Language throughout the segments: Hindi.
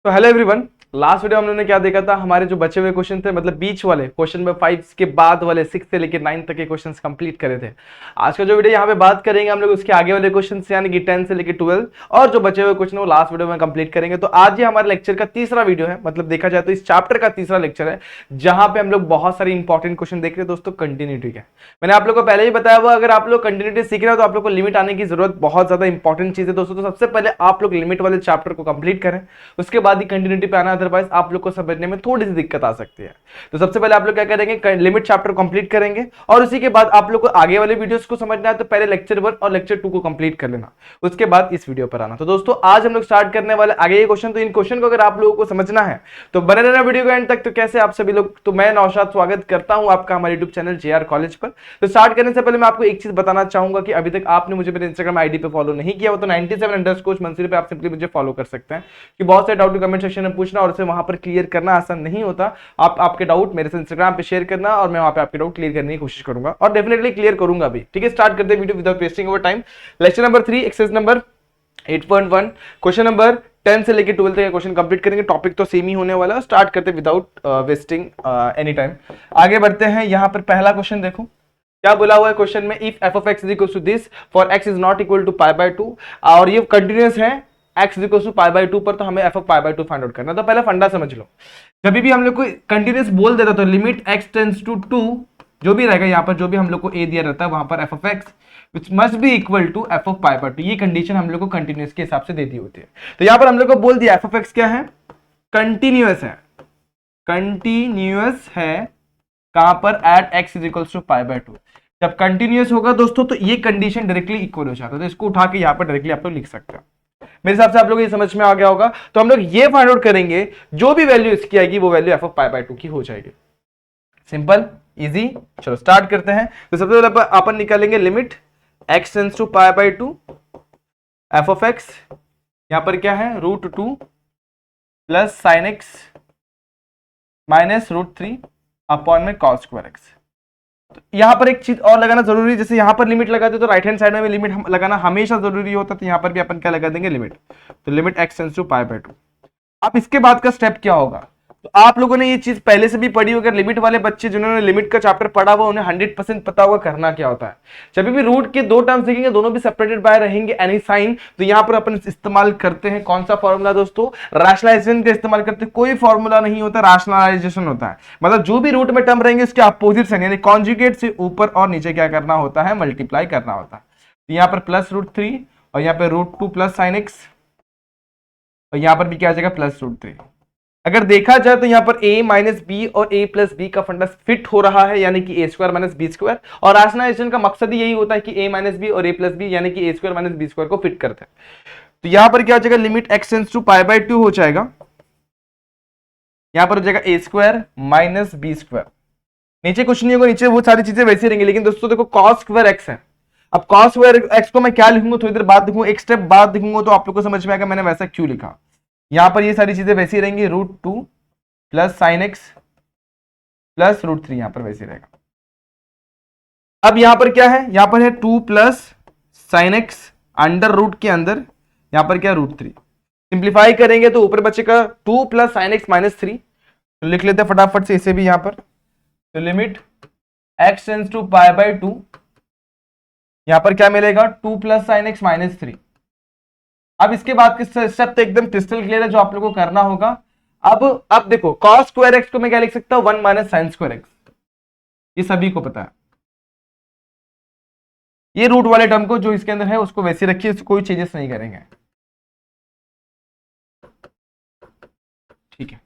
तो हेलो एवरीवन, लास्ट वीडियो हम लोगों ने क्या देखा था। हमारे जो बचे हुए क्वेश्चन थे, मतलब बीच वाले क्वेश्चन में 5 के बाद वाले 6 से लेकर 9 तक के क्वेश्चंस कंप्लीट करे थे। आज का जो वीडियो यहाँ पे बात करेंगे हम लोग उसके आगे वाले क्वेश्चन यानी कि 10 से लेकर 12 और जो बचे हुए क्वेश्चन वो लास्ट वीडियो में कंप्लीट करेंगे। तो आज ये हमारे लेक्चर का तीसरा वीडियो है, मतलब देखा जाए तो इस चैप्टर का तीसरा लेक्चर है, जहां पे हम लोग बहुत सारे इंपॉर्टेंट क्वेश्चन देख रहे हैं। दोस्तों कंटिन्यूटी का मैंने आप लोग को पहले ही बताया हुआ, अगर आप लोग कंटिन्यूटी सीख रहे हो तो आप लोग को लिमिट आने की जरूरत बहुत ज्यादा इंपॉर्टेंट चीज है दोस्तों। तो सबसे पहले आप लोग लिमिट वाले चैप्टर को कंप्लीट करें, उसके बाद ही कंटिन्यूटी पे आना, अदरवाइज आप लोग को समझने में थोड़ी सी दिक्कत आ सकती है। तो सबसे पहले आप लोग क्या करेंगे, लिमिट चैप्टर कंप्लीट करेंगे और उसी के बाद आप लोग को आगे वाले वीडियोस को समझना है तो पहले लेक्चर 1 और लेक्चर 2 को कंप्लीट कर लेना, उसके बाद इस वीडियो पर आना। तो दोस्तों आज हम लोग स्टार्ट करने वाले आगे ये क्वेश्चन। तो इन क्वेश्चन को अगर आप लोगों को समझना है तो बने रहना वीडियो को एंड तक। तो कैसे आप सभी लोग, तो मैं नौशाद स्वागत करता हूं आपका हमारे यूट्यूब चैनल JR कॉलेज पर। तो स्टार्ट करने से पहले मैं आपको एक चीज बताना चाहूंगा कि अभी तक आपने मुझे मेरे इंस्टाग्राम आईडी पे फॉलो नहीं किया हो तो 97_मंसूरी पे आप सिंपली मुझे फॉलो कर सकते हैं, कि बहुत सारे डाउट कमेंट सेक्शन में पूछना और उसे वहां पर क्लियर करना आसान नहीं होता। आप आपके डाउट मेरे से इंस्टाग्राम पे शेयर करना और मैं वहां पे आपके डाउट क्लियर करने की कोशिश करूंगा और डेफिनेटली क्लियर करूंगा भी। ठीक है, स्टार्ट करते हैं video without wasting over time. Lecture number 3 exercise number 8.1 question number 10 से लेकर 12 तक का क्वेश्चन कंप्लीट करेंगे। टॉपिक तो सेम ही होने वाला है। स्टार्ट करते हैं विदाउट वेस्टिंग एनी टाइम, आगे बढ़ते हैं। यहां पर पहला क्वेश्चन देखो क्या बोला हुआ है क्वेश्चन में, if f of x is equal to this for x is not equal to π/2 और ये कंटिन्यूअस है x is equal to π/2 पर, तो हमें f of π/2 फाइंड आउट करना। तो पहले फंडा समझ लो, जब भी हम लोग को कंटिन्यूअस बोल देता तो लिमिट x टेंड्स टू 2 जो भी रहेगा यहाँ पर, जो भी हम लोग को a दिया रहता है वहां पर f of x which must be equal to f of π/2, ये कंडीशन हम लोग को कंटिन्यूअस के हिसाब से दे दी होती है। तो यहाँ पर हम लोग को बोल दिया f of x क्या है, कंटिन्यूअस है, कंटिन्यूअस है कहां पर, eight x is equals to π/2। जब कंटिन्यूअस होगा दोस्तों तो ये कंडीशन डायरेक्टली इक्वल हो जाता है, तो इसको उठा के यहाँ पर डायरेक्टली आप लोग लिख सकते हैं। मेरे हिसाब से आप लोग ये समझ में आ गया होगा। तो हम लोग ये फाइंड आउट करेंगे, जो भी वैल्यू इसकी आएगी वो वैल्यू f of π/2 की हो जाएगी। सिंपल इजी, चलो स्टार्ट करते हैं। तो सबसे पहले अपन निकालेंगे limit x tends to π/2 f of x, यहां पर क्या है √2 plus sin x minus √3 upon में cos स्क्वायर x। तो यहां पर एक चीज और लगाना जरूरी है, जैसे यहां पर लिमिट लगाते तो राइट हैंड साइड में भी लिमिट लगाना हमेशा जरूरी होता है, तो यहां पर भी अपन क्या लगा देंगे लिमिट, तो लिमिट x टेंड्स टू π/2। अब इसके बाद का स्टेप क्या होगा, तो आप लोगों ने ये चीज पहले से भी पढ़ी होगी। लिमिट वाले बच्चे जिन्होंने लिमिट का चैप्टर पढ़ा हुआ उन्हें 100% पता होगा करना क्या होता है। जब भी रूट के दो टर्म्स देखेंगे दोनों भी सेपरेटेड बाय रहेंगे एनी साइन, तो यहां पर अपन इस्तेमाल करते हैं कौन सा फॉर्मूला दोस्तों, रैशनलाइजेशन का इस्तेमाल करते हैं। कोई फॉर्मूला नहीं होता, रैशनलाइजेशन होता है, मतलब जो भी रूट में टर्म रहेंगे उसके अपोजिट साइन यानी कॉन्जुगेट से ऊपर और नीचे क्या करना होता है, मल्टीप्लाई करना होता है। तो यहां पर प्लस √3 और यहां पर √2 प्लस sin x और यहां पर भी क्या आ जाएगा प्लस √3। अगर देखा जाए तो यहाँ पर a माइनस बी और a प्लस बी का फंडा फिट हो रहा है, यानी कि a square minus b square, और रैशनलाइजेशन का मकसद ही यही होता है कि a माइनस बी और a प्लस बी यानी कि a square minus b square को फिट करते हैं। तो यहाँ पर क्या हो जाएगा, लिमिट x टेंड्स टू π/2 हो जाएगा, यहाँ पर हो जाएगा a square minus b square. नीचे कुछ नहीं होगा, नीचे वो सारी चीजें वैसी रहेंगी, लेकिन दोस्तों देखो cos स्क्वायर x है। अब cos स्क्वायर x को मैं क्या लिखूंगा थोड़ी देर बाद लिखूंगा, एक स्टेप बाद लिखूंगा तो आप लोग को समझ में आएगा मैंने वैसा क्यों लिखा। यहां पर ये सारी चीजें वैसी रहेंगी, √2 प्लस sin x प्लस √3 यहां पर वैसे रहेगा। अब यहां पर क्या है, यहां पर है 2 plus sin x under root के अंदर, यहां पर क्या √3। सिंप्लीफाई करेंगे तो ऊपर बचेगा 2 प्लस sin x माइनस 3, तो लिख लेते हैं फटाफट से इसे भी यहां पर। तो लिमिट x टेंड्स टू π/2, यहां पर क्या मिलेगा 2 प्लस sin x माइनस 3। अब इसके बाद के स्टेप तो एकदम क्रिस्टल क्लियर है जो आप लोगों को करना होगा। अब देखो cos स्क्वायर x को मैं क्या लिख सकता हूं, 1 माइनस sin स्क्वायर x, ये सभी को पता है। ये रूट वाले टर्म को जो इसके अंदर है उसको वैसे रखिए, कोई चेंजेस नहीं करेंगे। ठीक है,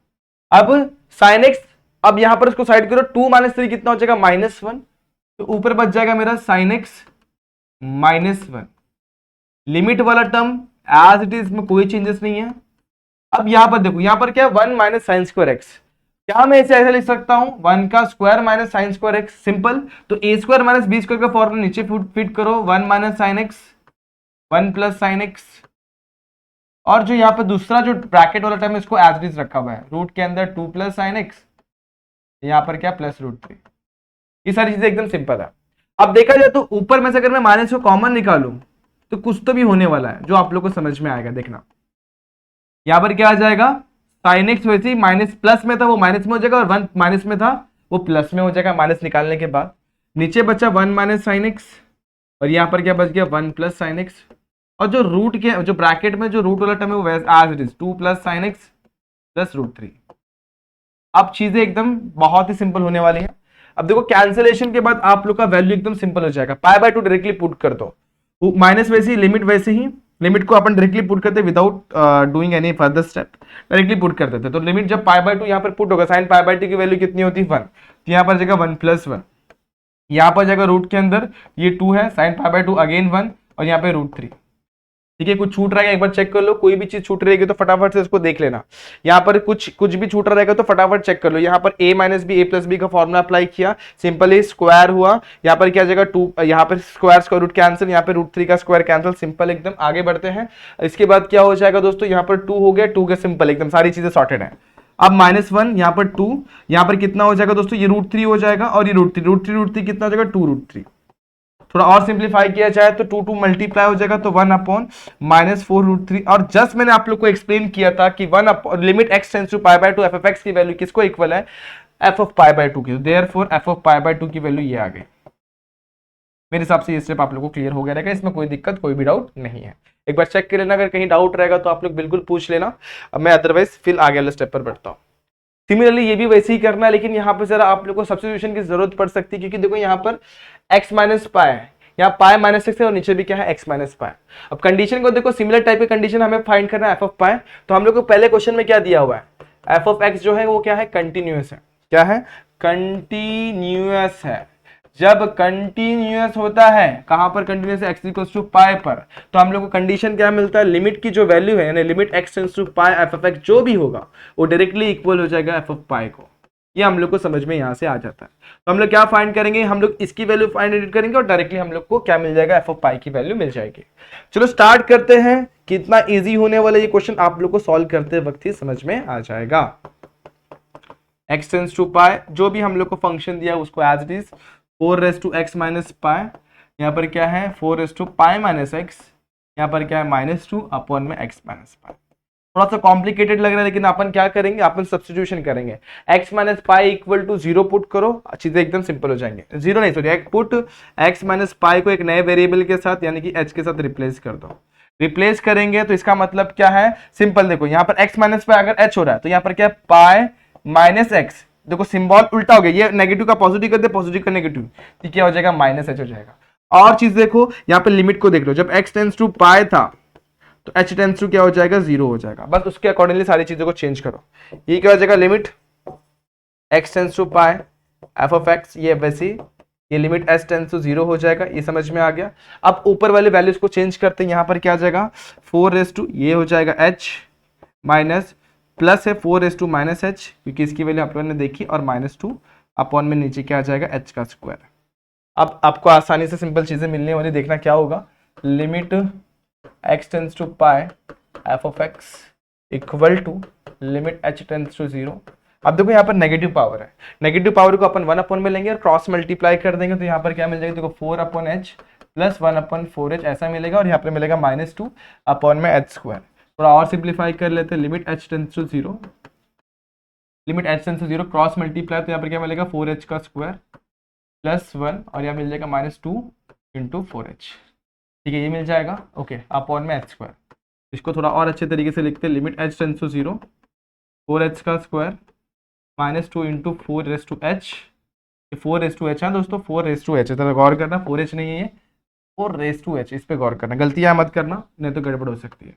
अब sin x, अब यहां पर इसको साइड करो, 2 माइनस 3 कितना हो जाएगा -1, तो ऊपर बच जाएगा मेरा sin x -1। लिमिट वाला टर्म एज इट इज में कोई चेंजेस नहीं है। अब यहां पर देखो, यहां पर क्या है 1 माइनस sin स्क्वायर x, क्या मैं इसे ऐसे लिख सकता हूं 1 का square minus sin square x, simple. तो a square minus b square का फॉर्मूला नीचे फिट करो, 1 minus sin x 1 plus sin x, और जो यहाँ पर दूसरा जो ब्रैकेट वाला टर्म इसको एज इट इज रखा हुआ है, रूट के अंदर 2 प्लस sin x, यहाँ पर क्या प्लस √3। ये सारी चीजें एकदम सिंपल है। अब देखा जाए तो ऊपर में से अगर मैं माइनस को कॉमन निकालूं तो कुछ तो भी होने वाला है जो आप लोग को समझ में आएगा। देखना यहां पर क्या आ जाएगा साइन एक्स वैसे ही माइनस प्लस में था वो माइनस में हो जाएगा, और 1 माइनस में था वो प्लस में हो जाएगा माइनस निकालने के बाद। नीचे बचा 1 माइनस साइन एक्स, और यहाँ पर क्या बच गया 1 प्लस साइन एक्स, और जो रूट के जो ब्रैकेट में जो रूट वाला टर्म है वो as it is 2 plus sine x plus root 3। अब चीजें एकदम बहुत ही सिंपल होने वाली है। अब देखो कैंसिलेशन के बाद आप लोग का वैल्यू एकदम सिंपल हो जाएगा। पाई बाय 2 डायरेक्टली पुट कर दो, माइनस वैसे ही लिमिट वैसे ही, लिमिट को अपन डायरेक्टली पुट करते without doing any further step, directly put कर देते। तो लिमिट जब पाई बाय 2 यहाँ पर पुट होगा, साइन पाई बाय 2 की वैल्यू कितनी होती है 1, तो यहाँ पर जाएगा 1 प्लस 1, यहाँ पर जाएगा रूट के अंदर ये 2 है, साइन पाई बाय 2 अगेन 1, और यहाँ पे रूट 3। ठीक है, कुछ छूट रहा है एक बार चेक कर लो, कोई भी चीज छूट रहेगी तो फटाफट से इसको देख लेना। यहाँ पर कुछ भी छूट रहेगा तो फटाफट चेक कर लो। यहाँ पर a minus b a plus b का फॉर्मूला अप्लाई किया, सिंपली स्क्वायर हुआ, यहाँ पर क्या जाएगा 2, यहाँ पर स्क्वायर रूट कैंसिल, यहाँ पे रूट 3 का स्क्वायर कैंसिल, सिंपल एकदम। आगे बढ़ते हैं, इसके बाद क्या हो जाएगा दोस्तों, यहाँ पर 2 हो गया, 2 के सिंपल एकदम सारी चीजें सॉर्टेड है। अब -1 यहाँ पर 2, यहाँ पर कितना हो जाएगा दोस्तों, ये रूट 3 हो जाएगा, और ये रूट 3 कितना हो जाएगा 2 रूट 3। थोड़ा और सिंप्लीफाई किया जाए तो 2 2 मल्टीप्लाई हो जाएगा तो 1 अपॉन -4√3। और जस्ट मैंने आप लोग को एक्सप्लेन किया था कि 1 upon limit x tends to pi by 2 f (x) की वैल्यू किसको इक्वल है, f ऑफ पाई बाय 2 की। Therefore f of pi by 2 की वैल्यू ये आ गई। मेरे हिसाब से ये स्टेप आप लोगों को क्लियर हो गया रहेगा, इसमें कोई दिक्कत कोई भी डाउट नहीं है। एक बार चेक कर लेना, अगर कहीं डाउट रहेगा तो आप लोग बिल्कुल पूछ लेना। अब मैं अदरवाइज फिर आगे वाले स्टेप पर बढ़ता हूँ। सिमिलरली ये भी वैसे ही करना है, लेकिन यहाँ पर जरा आप लोग को सब्स्टिट्यूशन की जरूरत पड़ सकती है, क्योंकि देखो यहाँ पर x माइनस पाई है, यहाँ पाई -6 है, और नीचे भी क्या है x माइनस पाई। अब कंडीशन को देखो, सिमिलर टाइप की कंडीशन हमें फाइंड करना है f ऑफ पाई। तो हम लोग को पहले क्वेश्चन में क्या दिया हुआ है, f ऑफ x जो है वो क्या है, कंटिन्यूअस है। क्या है, कंटिन्यूअस है। जब कंटिन्यूअस होता है, कहां पर कंटिन्यूअस है, x इक्वल्स टू पाई पर, तो हम लोग को कंडीशन क्या मिलता है, लिमिट की जो वैल्यू है यानी limit x tends to pi f of x जो भी होगा वो डायरेक्टली इक्वल हो जाएगा f ऑफ पाई को। ये हम लोग को समझ में यहां से आ जाता है। तो हम लोग क्या फाइंड करेंगे, हम लोग इसकी वैल्यू फाइंड करेंगे और डायरेक्टली हम लोग को क्या मिल जाएगा, f ऑफ पाई की वैल्यू मिल जाएगी। चलो स्टार्ट करते हैं। कितना इजी होने वाला ये क्वेश्चन आप लोग को सॉल्व करते वक्त ही समझ में आ जाएगा। x टेंड्स टू पाई, जो भी हम लोग को फंक्शन दिया उसको as it is 4x minus pi, यहाँ पर क्या है 4 पाई माइनस एक्स, यहाँ पर क्या है -2 अपॉन में x माइनस पाई। थोड़ा सा कॉम्प्लिकेटेड लग रहा है, लेकिन अपन क्या करेंगे, अपन सब्स्टिट्यूशन करेंगे। x minus pi equal to 0 put करो, चीजें एकदम सिंपल हो जाएंगे। 0 नहीं sorry, put x minus pi को एक नए वेरिएबल के साथ यानी कि h के साथ रिप्लेस कर दो। रिप्लेस करेंगे तो इसका मतलब क्या है, सिंपल देखो, यहाँ पर x माइनस पाई अगर h हो रहा है तो यहाँ पर क्या है पाई माइनस एक्स। देखो सिंबल उल्टा हो गया, ये नेगेटिव का पॉजिटिव कर दे, पॉजिटिव का नेगेटिव, तो क्या हो जाएगा -h हो जाएगा। और चीज देखो, यहाँ पे लिमिट को देख लो, जब x टेंड्स टू पाई था तो h टेंड्स टू क्या हो जाएगा 0 हो जाएगा। बस उसके अकॉर्डिंगली सारी चीजों को चेंज करो। ये क्या हो जाएगा, limit x tends to pi f of x, ये वैसे ये लिमिट s टेंड्स टू 0 हो जाएगा। ये समझ में आ गया। अब ऊपर वाले वैल्यूज को चेंज करते हैं, यहाँ पर क्या आ जाएगा 4 ये हो जाएगा h माइनस प्लस है 4 माइनस एच, क्योंकि इसकी वैल्यू आप लोगों ने देखी, और -2 अपॉन में नीचे क्या आ जाएगा h का स्क्वायर। अब आपको आसानी से सिंपल चीजें मिलने वाली, देखना क्या होगा, limit x tends to pi f of x equal to limit h tends to 0। अब देखो यहाँ पर नेगेटिव पावर है, नेगेटिव पावर को अपन 1 अपॉन में लेंगे और क्रॉस मल्टीप्लाई कर देंगे, तो यहाँ पर क्या मिल जाएगा, देखो 4 upon h plus 1 upon 4h ऐसा मिलेगा, और यहाँ पर मिलेगा -2 अपॉन में h स्क्वायर। थोड़ा और सिंप्लीफाई कर लेते हैं, limit h tends to 0, limit h tends to 0 cross multiply, तो यहाँ पर क्या मिलेगा 4h का स्क्वायर प्लस 1, और यहाँ मिल जाएगा -2 इंटू 4h। ठीक है, ये मिल जाएगा ओके अपॉन में h स्क्वायर। इसको थोड़ा और अच्छे तरीके से लिखते हैं, limit h tends to 0 4h का स्क्वायर -2 इंटू 4h, 4h है दोस्तों, 4h है, तो गौर करना 4h नहीं है ये 4h, इस पर गौर करना, गलतियाँ मत करना नहीं तो गड़बड़ हो सकती है।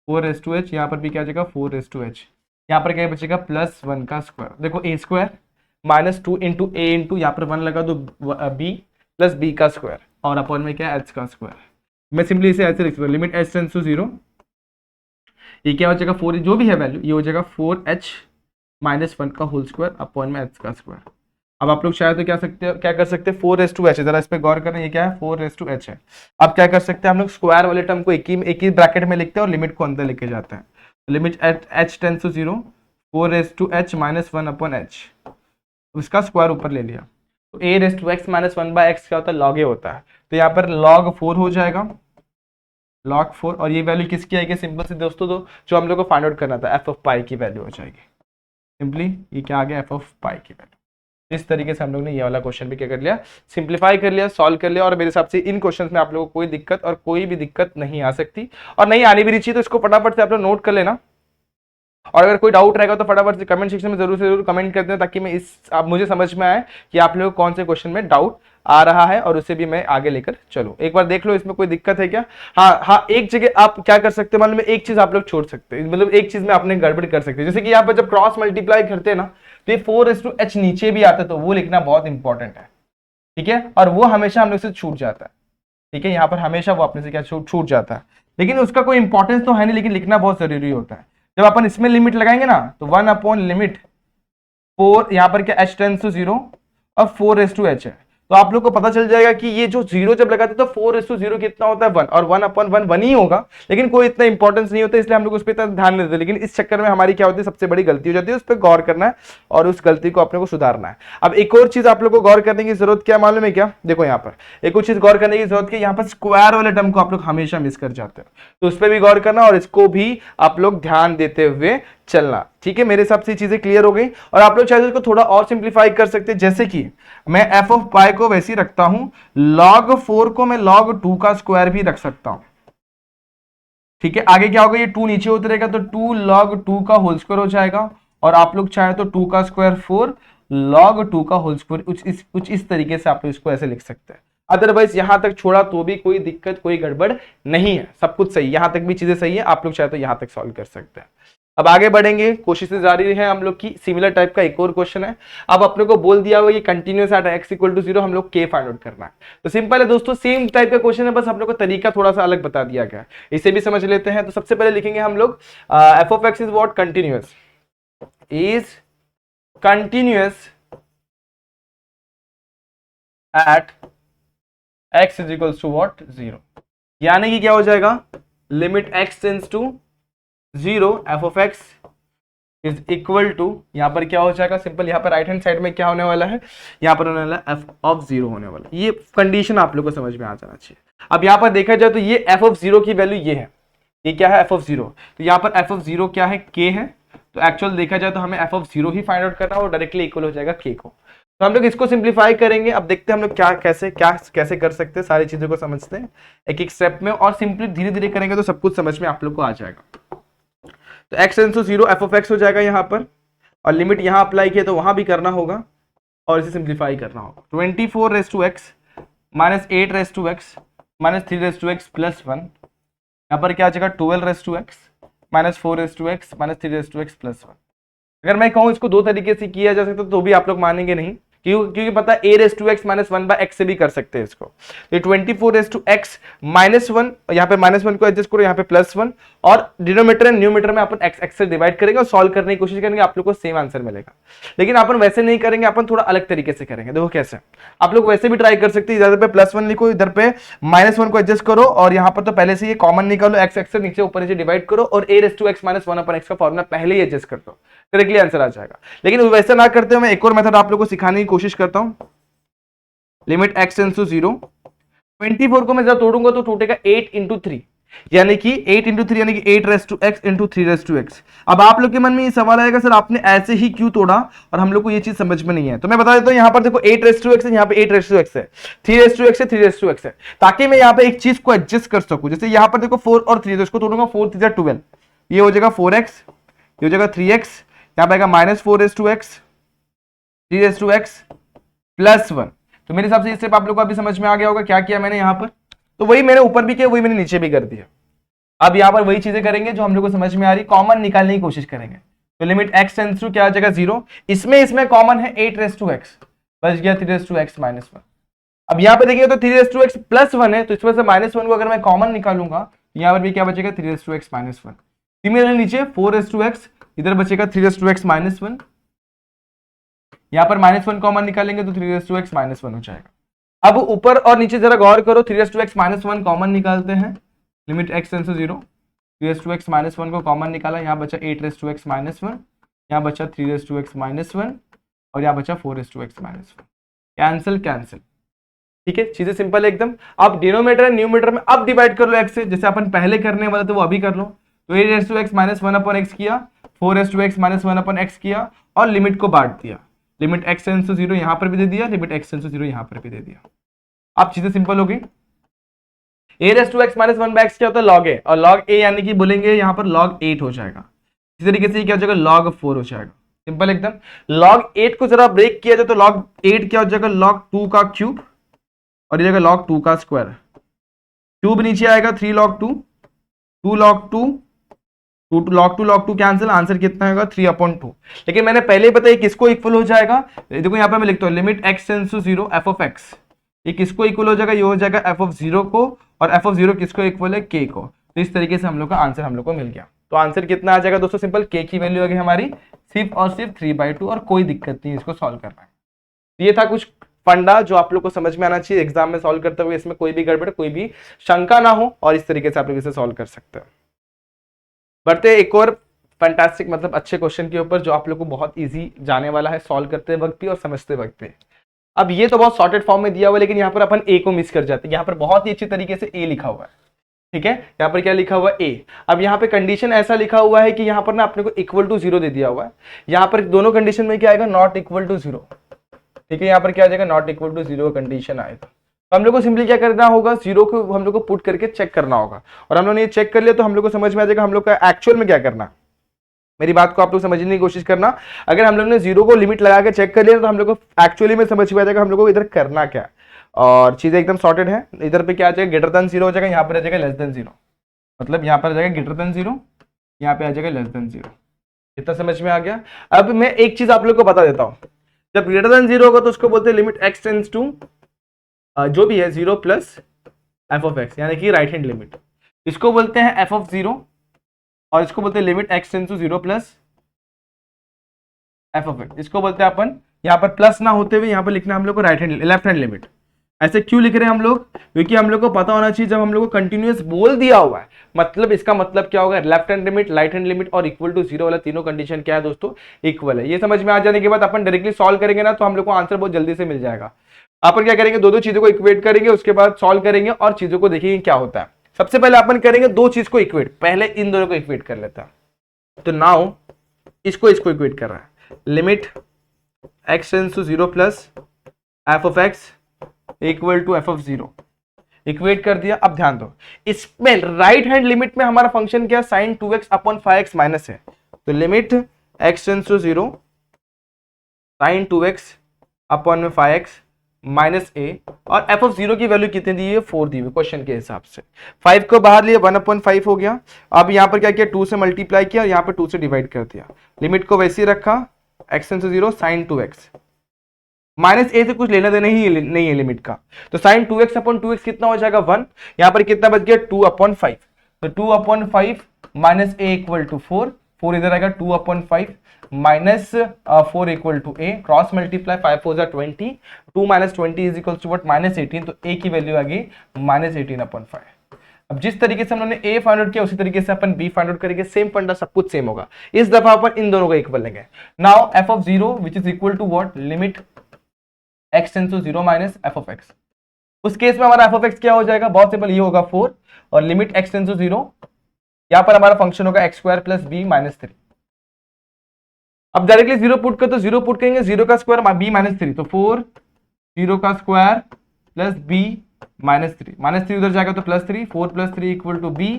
4h, यहाँ पर भी क्या जाएगा 4h, यहाँ पर क्या बचेगा +1 का स्क्वायर। देखो a square -2 into A into यहाँ पर 1 लगा दो b प्लस b का स्क्वायर, और अपॉन में क्या h का स्क्वायर। मैं सिंपली इसे ऐसे लिख सकता हूँ, लिमिट h टेंड्स टू 0, ये क्या हो जाएगा 4 जो भी है वैल्यू, ये हो जाएगा 4h -1 का होल स्क्वायर अपॉन में h का स्क्वायर। अब आप लोग शायद तो क्या कर सकते हैं 4h, जरा इस पे गौर करें, ये क्या है 4h है। अब क्या कर सकते हैं हम लोग, स्क्वायर वाले टर्म को एक ही ब्रैकेट में लिखते हैं और लिमिट को अंदर लेके जाते हैं। Limit h tends to 0 4h -1 upon h, उसका स्क्वायर ऊपर ले लिया, तो a⁻x -1/x क्या होता है, log a होता है, तो यहाँ पर log 4 हो जाएगा, log 4 और ये वैल्यू किसकी आएगी सिंपल से दोस्तों, तो जो हम लोग को फाइंड आउट करना था एफ ऑफ पाई की वैल्यू हो जाएगी। सिंपली ये क्या आ गया एफ ऑफ पाई की वैल्यू। इस तरीके से हम लोग ने ये वाला क्वेश्चन भी क्या कर लिया, सिंप्लीफाई कर लिया, सॉल्व कर लिया। और मेरे हिसाब से इन क्वेश्चंस में आप लोगों को कोई दिक्कत और कोई भी दिक्कत नहीं आ सकती और नहीं आनी भी नहीं चाहिए, तो इसको फटाफट से आप लोग नोट कर लेना। और अगर कोई डाउट रहेगा तो फटाफट से कमेंट सेक्शन में जरूर से जरूर कमेंट कर देना, ताकि मैं इस आप मुझे समझ में आए कि आप लोगों को कौन से क्वेश्चन में डाउट आ रहा है और उसे भी मैं आगे लेकर चलूं। एक बार देख लो इसमें कोई दिक्कत है क्या। हाँ, एक जगह आप क्या कर सकते हैं, मतलब एक चीज आप लोग छोड़ सकते हैं, मतलब एक चीज में आपने गड़बड़ कर सकते हैं। जैसे कि यहाँ पर जब क्रॉस मल्टीप्लाई करते हैं ना, तो ये 4:h नीचे भी आता है, तो वो लिखना बहुत इंपॉर्टेंट है, ठीक है। और वो हमेशा हम लोग से छूट जाता है, ठीक है। यहाँ पर हमेशा वो अपने से क्या छूट जाता है, लेकिन उसका कोई इंपॉर्टेंस तो है नहीं, लेकिन लिखना बहुत जरूरी होता है। जब अपन इसमें लिमिट लगाएंगे ना, तो 1/लिमिट 4, यहाँ पर क्या h टेंड्स टू 0 और 4:h है, तो आप लोग को पता चल जाएगा कि ये जो 0 जब लगाते हैं तो 4:0 कितना होता है 1, और 1/1 1 ही होगा, लेकिन कोई इतना इंपॉर्टेंस नहीं होता, इसलिए हम लोग उस पर इतना ध्यान नहीं देते। लेकिन इस चक्कर में हमारी क्या होती है, सबसे बड़ी गलती हो जाती है, उस पर गौर करना है और उस गलती को अपने को सुधारना है। अब एक और चीज आप लोग को गौर करने की जरूरत क्या मालूम है क्या, देखो यहाँ पर एक और चीज गौर करने की जरूरत है, यहाँ पर स्क्वायर वाले टर्म को आप लोग हमेशा मिस कर जाते हो, तो उस पर भी गौर करना और इसको भी आप लोग ध्यान देते हुए चलना, ठीक है। मेरे हिसाब से चीजें क्लियर हो गई। और आप लोग चाहे इसको थोड़ा और सिंप्लीफाई कर सकते हैं, जैसे कि मैं एफ ऑफ पाई को वैसे ही रखता हूं, log 4 को मैं log 2 का स्क्वायर भी रख सकता हूं, ठीक है। आगे क्या होगा, ये 2 नीचे उतरेगा तो 2 log 2 का होल स्क्वायर हो जाएगा, और आप लोग चाहे तो 2 का स्क्वायर 4 log 2 का होल स्क्वायर, कुछ इस तरीके से आप लोग इसको ऐसे लिख सकते हैं। अदरवाइज यहां तक छोड़ा तो भी कोई दिक्कत कोई गड़बड़ नहीं है, सब कुछ सही, यहां तक भी चीजें सही है, आप लोग चाहे तो यहां तक सॉल्व कर सकते हैं। अब आगे बढ़ेंगे, कोशिशें जारी है हम लोग की। सिमिलर टाइप का एक और क्वेश्चन है। अब अपने को बोल दिया हुआ कि कंटिन्यूअस एट x = 0 हम लोग k फाइंड आउट करना है, तो सिंपल है दोस्तों, सेम टाइप का क्वेश्चन है, बस हम लोग को तरीका थोड़ा सा अलग बता दिया गया है, इसे भी समझ लेते हैं। तो सबसे पहले लिखेंगे हम लोग f of x is what, continuous at x = what 0, यानी कि क्या हो जाएगा, limit x tends to 0 f of x is equal to, यहां पर क्या हो जाएगा सिंपल, यहां पर राइट हैंड साइड में क्या होने वाला है, यहां पर होने वाला है f of 0 होने वाला है। ये कंडीशन आप लोग को समझ में आ जाना चाहिए। अब यहां पर देखा जाए तो ये f of 0 की वैल्यू ये है, ये क्या है f of 0, तो यहां पर f of 0 क्या है, k है, तो एक्चुअल देखा जाए तो हमें f of 0 he find out करना है और डायरेक्टली इक्वल हो जाएगा k को। तो हम लोग इसको सिंप्लीफाई करेंगे। अब देखते हैं हम लोग कैसे कर सकते हैं, सारी चीजों को समझते हैं एक एक स्टेप में, और सिंपली धीरे धीरे करेंगे तो सब कुछ समझ में आप लोग को आ जाएगा। तो x tends to 0 f of x हो जाएगा यहाँ पर, और लिमिट यहाँ अप्लाई किया तो वहां भी करना होगा और इसे सिंप्लीफाई करना होगा। 24:x - 8:x - 3:x + 1, यहाँ पर क्या आ जाएगा 12:x - 4:x - 3:x + 1। अगर मैं कहूँ इसको दो तरीके से किया जा सकता तो भी आप लोग मानेंगे नहीं, क्योंकि पता है a⁻x - 1/x से भी कर सकते हैं इसको। तो 24:x - 1, यहाँ पे -1 को एडजस्ट करो, यहाँ पे +1, और डिनोमिनेटर एंड न्यूमरेटर में अपन x से डिवाइड करेंगे और सॉल्व करने की कोशिश करेंगे, आप लोग को सेम आंसर मिलेगा। लेकिन अपन वैसे नहीं करेंगे, अपन थोड़ा अलग तरीके से करेंगे। देखो कैसे, आप लोग वैसे भी ट्राई कर सकते हैं, इधर पे +1 लिखो, इधर पे -1 को एडजस्ट करो, और यहाँ पर तो पहले से ये कॉमन निकालो, x से नीचे ऊपर नीचे डिवाइड करो, और a⁻x - 1/x का फॉर्मूला पहले ही एडजस्ट कर दो, डायरेक्टली आंसर आ जाएगा। लेकिन वैसे ना करते हुए मैं एक और मेथड आप लोगों को सिखाने की कोशिश करता हूं। लिमिट x टेंड्स टू 0, 24 को मैं जब तोड़ूंगा तो टूटेगा 8 × 3, यानी कि 8 × 3 यानी कि 8:x × 3:x। अब आप लोग के मन में ये सवाल आएगा, सर आपने ऐसे ही क्यों तोड़ा, और हम लोग को ये चीज समझ में नहीं है। तो मैं बता देता हूं, यहाँ पर देखो 8:x है, यहाँ पे 8:x है, 3:x है, 3:x है, ताकि मैं यहाँ पे एक चीज को एडजस्ट कर सकूं। जैसे यहाँ पर देखो 4 और 3, तो इसको तोड़ूंगा, 4 3 12, ये हो जाएगा 4x, ये हो जाएगा 3x, यहाँ पे आएगा -4:x 3:x + 1। तो मेरे हिसाब से इस स्टेप आप लोग को अभी समझ में आ गया होगा क्या किया मैंने यहाँ पर। तो वही मैंने ऊपर भी किया, वही मैंने नीचे भी कर दिया। अब यहाँ पर वही चीजें करेंगे जो हम लोग को समझ में आ रही, कॉमन निकालने की कोशिश करेंगे। तो लिमिट x टेंड्स टू क्या आ जाएगा 0, इसमें कॉमन है 8:x, बच गया 3:x - 1। अब यहाँ पे देखिए तो 3:x + 1 है, तो इसमें से -1 को अगर मैं कॉमन निकालूंगा, यहाँ पर भी क्या बचेगा 3:x - 1। सिमिलरली नीचे 4:x, इधर बचेगा 3:x - 1, यहाँ पर -1 कॉमन निकालेंगे तो 3:x - 1 हो जाएगा। अब ऊपर और नीचे जरा गौर करो, 3:x - 1 कॉमन निकालते हैं, limit x tends to 0, 3:x - 1 को कॉमन निकाला, यहाँ बचा 8:x - 1, यहाँ बचा 3:x - 1, और यहाँ बचा 4:x - 1। कैंसिल कैंसिल, ठीक है, चीजें सिंपल है एकदम। आप डिनोमीटर एंड न्यूमरेटर में अब डिवाइड कर लो x से, जैसे अपन पहले करने वाले थे वो अभी कर लो। तो a raise to x minus one upon x किया, 4x minus one upon x किया और लिमिट को बांट दिया। लिमिट x टेंड्स टू 0 यहां पर भी दे दिया, लिमिट x टेंड्स टू 0 यहां पर भी दे दिया। अब चीजें सिंपल हो गई। a raise to x minus one by x क्या होता है, log a, और log a यानी कि बोलेंगे यहां पर log 8 हो जाएगा। इसी तरीके से क्या हो जाएगा, log 4 हो जाएगा। सिंपल एकदम। log 8 को जरा ब्रेक किया जाए तो log 8 क्या हो जाएगा, log 2 का क्यूब और ये जाएगा log 2 का स्क्वायर। क्यूब नीचे आएगा 3 log 2, 2 log 2, 2 log 2 cancel, answer कितना होगा 3/2। लेकिन मैंने पहले ही बताया किसको इक्वल हो जाएगा, देखो यहां पर मैं लिखता हूं limit x tends to 0 f of x, ये किसको इक्वल हो जाएगा, ये हो जाएगा f ऑफ 0 को, और f ऑफ 0 किसको इक्वल है, k को। तो इस तरीके से हम लोग का आंसर हम लोग को मिल गया। तो आंसर कितना आ जाएगा दोस्तों, सिंपल k की वैल्यू आ गई हमारी सिर्फ और सिर्फ 3/2, और कोई दिक्कत नहीं इसको सॉल्व करना है। ये था कुछ फंडा जो आप लोग को समझ में आना चाहिए एग्जाम में सॉल्व करते हुए, इसमें कोई भी गड़बड़ कोई भी शंका ना हो, और इस तरीके से आप लोग इसे सॉल्व कर सकते हैं। बढ़ते एक और फैंटास्टिक मतलब अच्छे क्वेश्चन के ऊपर जो आप लोग को बहुत इजी जाने वाला है सॉल्व करते वक्त भी और समझते वक्त भी। अब ये तो बहुत शॉर्टेड फॉर्म में दिया हुआ है, लेकिन यहाँ पर अपन ए को मिस कर जाते हैं। यहाँ पर बहुत ही अच्छी तरीके से ए लिखा हुआ है, ठीक है, यहाँ पर क्या लिखा हुआ है ए। अब यहाँ पे कंडीशन ऐसा लिखा हुआ है कि यहाँ पर ना अपने को इक्वल टू 0 दे दिया हुआ है। यहाँ पर दोनों कंडीशन में क्या आएगा, नॉट इक्वल टू 0, ठीक है, यहाँ पर क्या आ जाएगा, नॉट इक्वल टू 0 कंडीशन आएगा। तो हम लोग को सिंपली क्या करना होगा, 0 को हम लोग को पुट करके चेक करना होगा, और हम लोग ने ये चेक कर लिया तो हम लोग को समझ में आ जाएगा हम लोग का एक्चुअल में क्या करना। मेरी बात को आप लोग समझने की कोशिश करना, अगर हम लोग ने 0 को लिमिट लगा के चेक कर लिया तो हम लोग को एक्चुअली में समझ में आ जाएगा हम लोग को इधर करना क्या, और चीजें एकदम सॉर्टेड है। इधर पे क्या आ जाएगा, ग्रेटर देन 0 हो जाएगा, यहाँ पर आ जाएगा लेस देन 0, मतलब यहाँ पर आ जाएगा ग्रेटर देन 0, यहाँ पे आ जाएगा लेस देन 0। इतना समझ में आ गया। अब मैं एक चीज आप लोग को बता देता हूँ, जब ग्रेटर देन 0 होगा तो उसको बोलते हैं लिमिट x टेंड्स टू जो भी है 0 प्लस एफ ऑफ एक्स, यानी कि राइट हैंड लिमिट, इसको बोलते हैं एफ ऑफ 0, और इसको बोलते हैं limit x tends to 0 plus F of x, इसको बोलते हैं अपन, यहाँ पर प्लस ना होते हुए यहाँ पर लिखना हम लोग को right hand left hand limit. ऐसे क्यों लिख रहे हैं हम लोग, क्योंकि हम लोग को पता होना चाहिए जब हम लोग को कंटिन्यूअस बोल दिया हुआ है, मतलब इसका मतलब क्या होगा, left hand limit, right hand limit और इक्वल टू 0 वाला तीनों कंडीशन क्या है दोस्तों, इक्वल है। ये समझ में आ जाने के बाद अपन डायरेक्टली सॉल्व करेंगे ना तो हम लोग को आंसर बहुत जल्दी से मिल जाएगा। अपन क्या करेंगे, दो चीजों को इक्वेट करेंगे, उसके बाद सॉल्व करेंगे और चीजों को देखेंगे क्या होता है। सबसे पहले अपन करेंगे दो चीज को इक्वेट, पहले इन दोनों को इक्वेट कर लेता है। तो नाउ इसको इक्वेट कर रहा है, limit x tends to 0 plus F of x equal to f of 0, equate कर दिया। अब ध्यान दो, इसमें राइट हैंड लिमिट में हमारा फंक्शन क्या, sign 2x upon 5x minus है, तो limit x tends to 0 sine 2x upon 5x minus a, और f ऑफ 0 की वैल्यू कितनी दी है, 4 दी हुई क्वेश्चन के हिसाब से। 5 को बाहर लिया, 1/5 हो गया। अब यहाँ पर क्या किया, 2 से मल्टीप्लाई किया और यहाँ पर 2 से डिवाइड कर दिया। लिमिट को वैसे ही रखा, x tends to 0 sine 2x, minus A से कुछ लेना देना ही नहीं है लिमिट का, तो साइन 2x अपॉन 2x कितना हो जाएगा 1, यहाँ पर कितना बच गया 2/5, तो 2/5 माइनस ए इक्वल टू 4, 4 इधर आएगा 2/5 minus 4 equal to a, cross multiply 5 4 20, 2 minus 20 is equal to what, -18, तो ए की वैल्यू आ गई -18/5। अब जिस तरीके से हमने ए फाइंड आउट किया उसी तरीके से अपन बी फाइंड आउट करेंगे, सेम फंडा, सब कुछ सेम होगा। इस दफा अपन इन दोनों को इक्वल लेंगे। Now f of 0 which is equal to what, limit x tends to 0 minus F of x. उस केस में हमारा एफ ऑफ एक्स क्या हो जाएगा, बहुत सिंपल, ये होगा 4, और लिमिट x टेंड्स टू 0, यहां पर हमारा फंक्शन होगा x square plus b minus 3। अब डायरेक्टली 0 पुट कर, तो 0 पुट करेंगे, 0 का स्क्वायर b माइनस 3, तो 4 0 का square plus b minus 3, minus 3 उधर जाएगा तो plus 3, 4 plus 3 equal to b,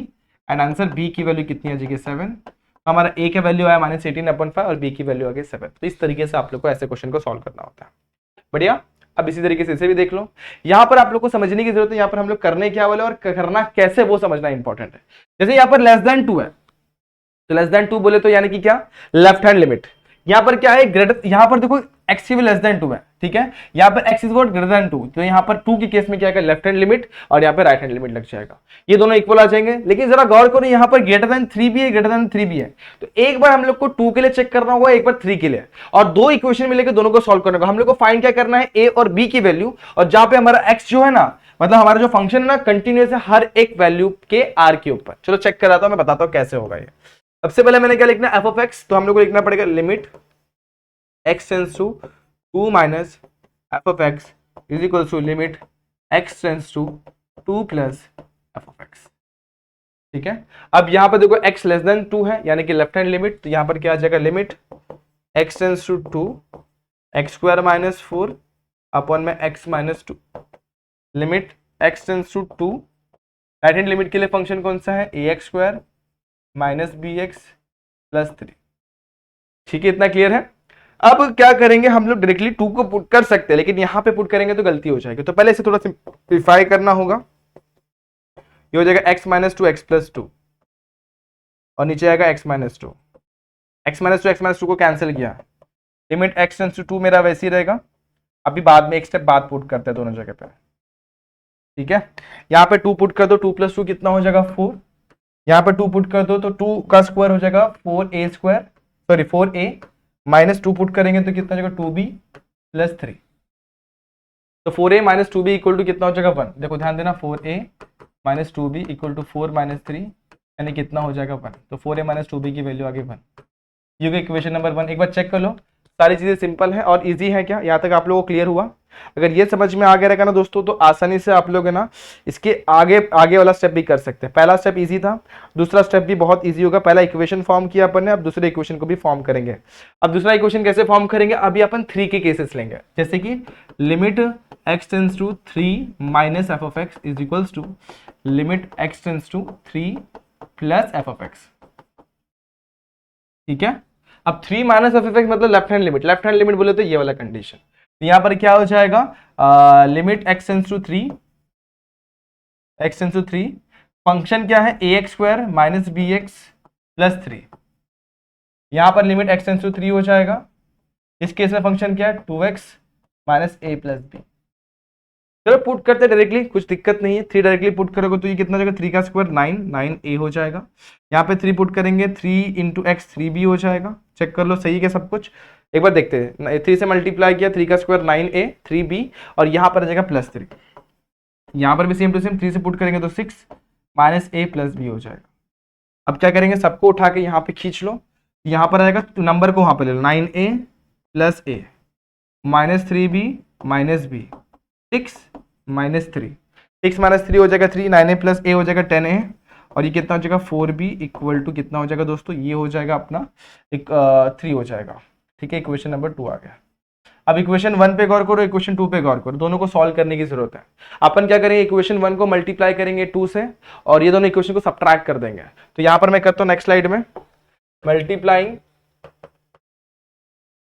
and answer b की वैल्यू कितनी आ जाएगी 7। तो हमारा a का वैल्यू आया -18/5 और b की वैल्यू आ गई 7। तो इस तरीके से आप लोग को ऐसे क्वेश्चन को सॉल्व करना होता है। बढ़िया। अब इसी तरीके से इसे भी देख लो, यहां पर आप लोग को समझने की जरूरत है, यहां पर हम लोग करने क्या वाले और करना कैसे वो समझना इंपॉर्टेंट है। जैसे यहां पर लेस देन 2 है, तो लेस देन 2 बोले तो यानी कि क्या, लेफ्ट हैंड लिमिट। यहां पर क्या है, ग्रेटर, यहां पर देखो x की भी लेस देन 2 है, ठीक है, यहां पर x is what, greater than 2, तो यहां पर 2 के केस में क्या है, लेफ्ट हैंड लिमिट और यहां पर राइट हैंड लिमिट लग जाएगा, ये दोनों इक्वल आ जाएंगे। लेकिन जरा गौर करो, यहां पर ग्रेटर देन 3 भी है, ग्रेटर देन 3 भी है, तो एक बार हम लोग को 2 के लिए चेक करना होगा, एक बार 3 के लिए, और दो इक्वेशन मिलेंगे, दोनों को सॉल्व करना होगा। हम लोग को फाइंड क्या करना है, a और b की वैल्यू, और जहां पे हमारा x जो है ना, मतलब हमारा जो फंक्शन है ना, कंटिन्यूअस है हर एक वैल्यू के r के ऊपर। चलो चेक कराता हूं, मैं बताता हूं कैसे होगा ये। सबसे पहले मैंने क्या लिखना है, एफ ऑफ एक्स, तो हम लोग को लिखना पड़ेगा limit x tends to 2 minus F of x is equal to limit x tends to 2 plus F of x. ठीक है, अब यहां पर देखो x लेस देन 2 है यानी कि लेफ्ट हैंड लिमिट, तो यहां पर क्या आ जाएगा, limit x tends to 2 x square minus 4 upon में x minus 2, limit x tends to 2, right hand limit के लिए फंक्शन कौन सा है, ax square minus b x plus 3। ठीक है, इतना क्लियर है। अब क्या करेंगे हम लोग, डायरेक्टली 2 को पुट कर सकते हैं लेकिन यहां पे पुट करेंगे तो गलती हो जाएगी, तो पहले इसे थोड़ा सिंप्लीफाई करना होगा। ये हो जाएगा x माइनस 2 एक्स प्लस 2 और नीचे आएगा x minus 2, x minus two को कैंसिल किया, लिमिट x टेंस टू 2 मेरा वैसे ही रहेगा। अभी बाद में एक स्टेप बाद पुट करते हैं दोनों जगह पे। ठीक है, यहाँ पे 2 पुट कर दो, 2 प्लस 2 कितना हो जाएगा 4, यहाँ पे 2 पुट कर दो तो 2 का स्क्वायर हो जाएगा 4a square, sorry 4a minus 2 put करेंगे तो कितना हो जाएगा 2b प्लस 3, तो 4a minus 2b equal to कितना हो जाएगा 1। देखो ध्यान देना, 4a minus 2b equal to 4 minus 3 यानी कितना हो जाएगा 1, तो 4a माइनस 2b की वैल्यू आगे 1। ये होगा इक्वेशन नंबर 1। एक बार चेक कर लो, सारी चीजें सिंपल है और इजी है क्या, यहाँ तक आप लोगों को क्लियर हुआ? अगर ये समझ में आ गया रहेगा ना दोस्तों, तो आसानी से आप लोग है ना इसके आगे आगे वाला स्टेप भी कर सकते हैं। पहला स्टेप इजी था, दूसरा स्टेप भी बहुत इजी होगा। पहला इक्वेशन फॉर्म किया अपन ने, अब दूसरे इक्वेशन को भी फॉर्म करेंगे। अब दूसरा इक्वेशन कैसे फॉर्म करेंगे, अभी अपन 3 के केसेस लेंगे, जैसे कि limit x tends to 3 minus F of x is equals to limit x tends to 3 plus F of x. ठीक है, अब 3 माइनस एफ ऑफ एक्स मतलब left hand limit, left hand limit बोले तो ये वाला कंडीशन, तो यहां पर क्या हो जाएगा, limit x tends to 3, x tends to 3, function क्या है ax square minus b x plus 3, यहां पर लिमिट x टेंस टू 3 हो जाएगा। इस केस में फंक्शन क्या है 2x minus a plus b. चलो पुट करते डायरेक्टली, कुछ दिक्कत नहीं है। 3 डायरेक्टली पुट करोगे तो ये कितना हो जाएगा, 3 का स्क्वायर 9, 9a हो जाएगा। यहाँ पे 3 पुट करेंगे, 3 इंटू एक्स 3b हो जाएगा। चेक कर लो सही है सब कुछ, एक बार देखते हैं। 3 से मल्टीप्लाई किया, 3 का स्क्वायर 9a 3b और यहाँ पर आ जाएगा प्लस 3। यहाँ पर भी सेम टू सेम 3 से पुट करेंगे तो 6 माइनस a प्लस b हो जाएगा। अब क्या करेंगे, सबको उठा के यहाँ पे खींच लो, यहाँ पर आएगा नंबर को वहाँ पे ले लो, 9a plus a minus 3b minus b 6 minus 3, 6 minus 3 हो जाएगा 3, 9a प्लस a हो जाएगा 10a और ये कितना हो जाएगा 4b इक्वल टू कितना हो जाएगा दोस्तों, ये हो जाएगा अपना 3 हो जाएगा। ठीक है, इक्वेशन नंबर 2 आ गया। अब इक्वेशन 1 पे गौर करो, इक्वेशन 2 पे गौर करो, दोनों को सॉल्व करने की जरूरत है। अपन क्या करेंगे, इक्वेशन 1 को मल्टीप्लाई करेंगे 2 से और ये दोनों इक्वेशन को सब्ट्रैक्ट कर देंगे। तो यहां पर मैं करता हूं नेक्स्ट स्लाइड में, multiplying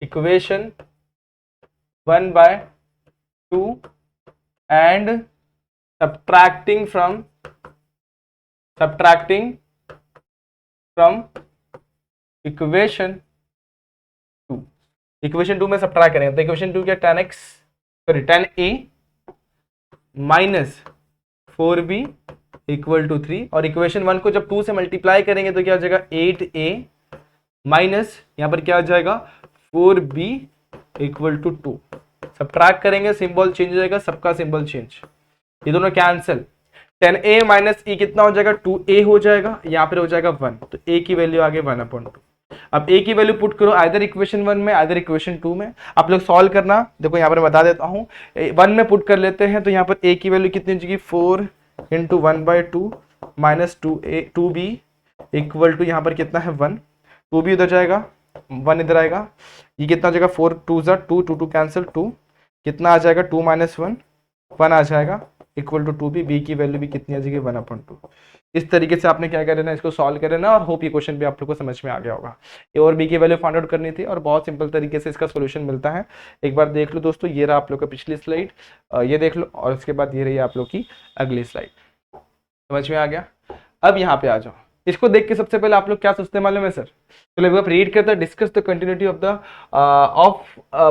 equation 1 by 2 and subtracting from equation 2। Equation 2 में सब्ट्रैक्ट करेंगे तो इक्वेशन 2 क्या 10a minus 4b equal to 3 और इक्वेशन 1 को जब 2 से मल्टीप्लाई करेंगे तो क्या हो जाएगा 8a माइनस यहाँ पर क्या हो जाएगा 4b इक्वल टू 2। सब्ट्रैक्ट करेंगे, सिंबल चेंज हो जाएगा, सबका सिंबल चेंज, ये दोनों कैंसिल। 10a माइनस e कितना हो जाएगा 2a हो जाएगा, यहाँ पर हो जाएगा 1, तो a की वैल्यू आगे 1/2। अब a की वैल्यू पुट करो आइदर इक्वेशन 1 में आइदर इक्वेशन 2 में। आप लोग सॉल्व करना, देखो यहाँ पर बता देता हूँ, 1 में पुट कर लेते हैं तो यहाँ पर a की वैल्यू कितनी हो जाएगी 4 into 1/2 minus 2b equal to यहाँ पर कितना है 1, 2b उधर जाएगा 1 इधर आएगा, ये कितना हो जाएगा 4 2 2 2 2 कैंसिल 2 कितना आ जाएगा 2 माइनस 1 1 आ जाएगा इक्वल टू 2b, b की वैल्यू भी कितनी आ जाएगी 1/2। इस तरीके से आपने क्या करना है, इसको सॉल्व करना और होप ये क्वेश्चन भी आप लोग को समझ में आ गया होगा। ए और बी की वैल्यू फाइंड आउट करनी थी और बहुत सिंपल तरीके से इसका सोल्यूशन मिलता है। एक बार देख लो दोस्तों, ये रहा आप लोग का पिछली स्लाइड, ये देख लो और उसके बाद ये रही आप लोग की अगली स्लाइड। समझ में आ गया? अब यहाँ पे आ जाओ, इसको देख के सबसे पहले आप लोग क्या सोचते हैं मालूम है सर? तो लगभग रीड करते हैं, discuss the continuity of the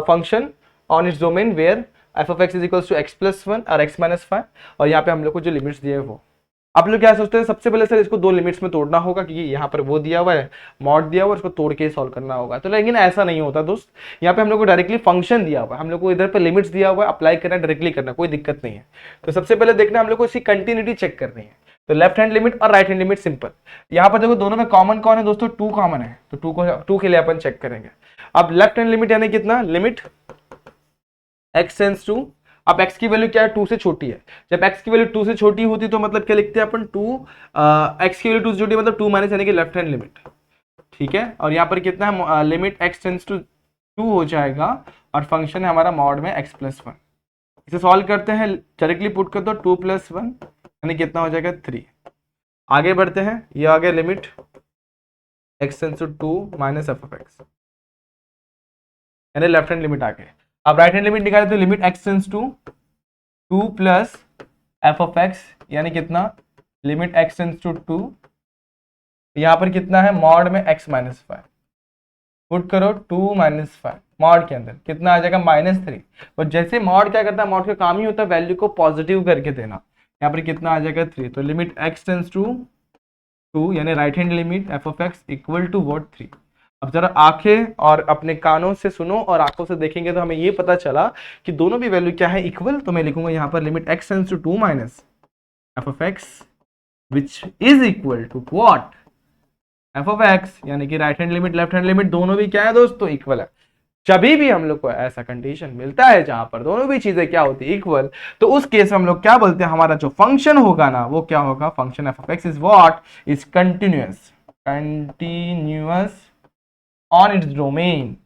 function on its domain where F of x is equals to X plus 1 और एक्स माइनस 5 और यहाँ पे हम लोग को जो लिमिट्स दिए हैं वो आप लोग क्या सोचते हैं? सबसे पहले सर इसको 2 लिमिट्स में तोड़ना होगा क्योंकि यहाँ पर वो दिया हुआ है मॉड दिया हुआ है, इसको तोड़ के सॉल्व करना होगा। तो लेकिन ऐसा नहीं होता दोस्त, यहाँ पे हम लोग को डायरेक्टली फंक्शन दिया हुआ है, हम लोग को इधर पे लिमिट्स दिया हुआ है, अप्लाई करना डायरेक्टली करना कोई दिक्कत नहीं है। तो सबसे पहले देखना हम लोग को इसकी कंटिन्यूटी चेक करनी है। तो लेफ्ट हैंड लिमिट और राइट हैंड लिमिट सिंपल, यहाँ पर देखो दोनों में कॉमन कौन है दोस्तों? 2 कॉमन है, तो 2 के लिए अपन चेक करेंगे। अब लेफ्ट हैंड लिमिट यानी कितना, लिमिट x टेंस टू अब x की वैल्यू क्या है, 2 से छोटी है। जब x की वैल्यू 2 से छोटी होती तो मतलब क्या लिखते हैं अपन, 2 x की वैल्यू 2 से छोटी मतलब 2 माइनस यानी कि लेफ्ट हैंड लिमिट, ठीक है। और यहाँ पर कितना है, लिमिट x टेंड्स टू 2 हो जाएगा और फंक्शन है हमारा मॉड में x प्लस 1। इसे सॉल्व करते हैं, डायरेक्टली पुट कर दो, 2 प्लस 1 यानी कितना हो जाएगा 3। आगे बढ़ते हैं, ये आ गया limit x tends to 2 minus F of X, यानी लेफ्ट हैंड लिमिट आ गए। अब राइट हैंड लिमिट निकाले तो limit x tends to 2 plus F of X यानी कितना, लिमिट x टेंड्स टू 2, यहां पर कितना है मॉड में x माइनस 5, पुट करो 2 माइनस 5 मॉड के अंदर कितना आ जाएगा -3। और जैसे मॉड क्या करता है, मॉड का काम ही होता है वैल्यू को पॉजिटिव करके देना, यहाँ पर कितना आ जाएगा 3। तो लिमिट x टेंड्स टू 2 यानी right hand limit F of x equal to what 3। अब जरा आंखें और अपने कानों से सुनो और आंखों से देखेंगे तो हमें ये पता चला कि दोनों भी वैल्यू क्या है, इक्वल। तो मैं लिखूंगा यहाँ पर limit x tends to 2 minus F of X which is equal to what, F of X, यानी कि right hand limit left hand limit दोनों भी क्या है दोस्तों, इक्वल है। जभी भी हम लोग को ऐसा कंडीशन मिलता है जहां पर दोनों भी चीजें क्या होती है, इक्वल, तो उस केस में हम लोग क्या बोलते हैं, हमारा जो फंक्शन होगा ना वो क्या होगा, function F of x is what, is continuous, continuous on its domain.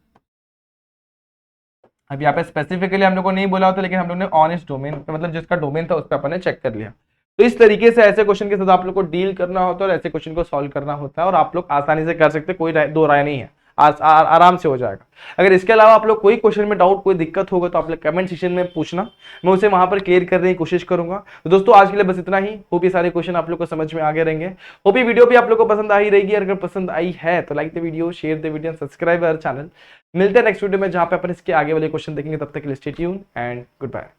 अब यहाँ पे स्पेसिफिकली हम लोग को नहीं बोला होता, लेकिन हम लोग ने ऑन इट्स डोमेन मतलब जिसका डोमेन था उस पर अपन ने चेक कर लिया। तो इस तरीके से ऐसे क्वेश्चन के साथ आप लोग को डील करना होता है और ऐसे क्वेश्चन को सॉल्व करना होता है और आप लोग आसानी से कर सकते हैं, कोई दो राय नहीं है, आराम से हो जाएगा। अगर इसके अलावा आप लोग कोई क्वेश्चन में डाउट, कोई दिक्कत होगा तो आप लोग कमेंट सेक्शन में पूछना, मैं उसे वहां पर क्लियर करने की कोशिश करूंगा। तो दोस्तों आज के लिए बस इतना ही। होप ये सारे क्वेश्चन आप लोग को समझ में आ गए रहेंगे। होप ये वीडियो भी आप लोग को पसंद आई रहेगी। अगर पसंद आई है तो like the video, share the video, subscribe our channel. मिलते हैं नेक्स्ट वीडियो में जहां पे अपन इसके आगे वाले क्वेश्चन देखेंगे। तब तक के लिए stay tune and good bye.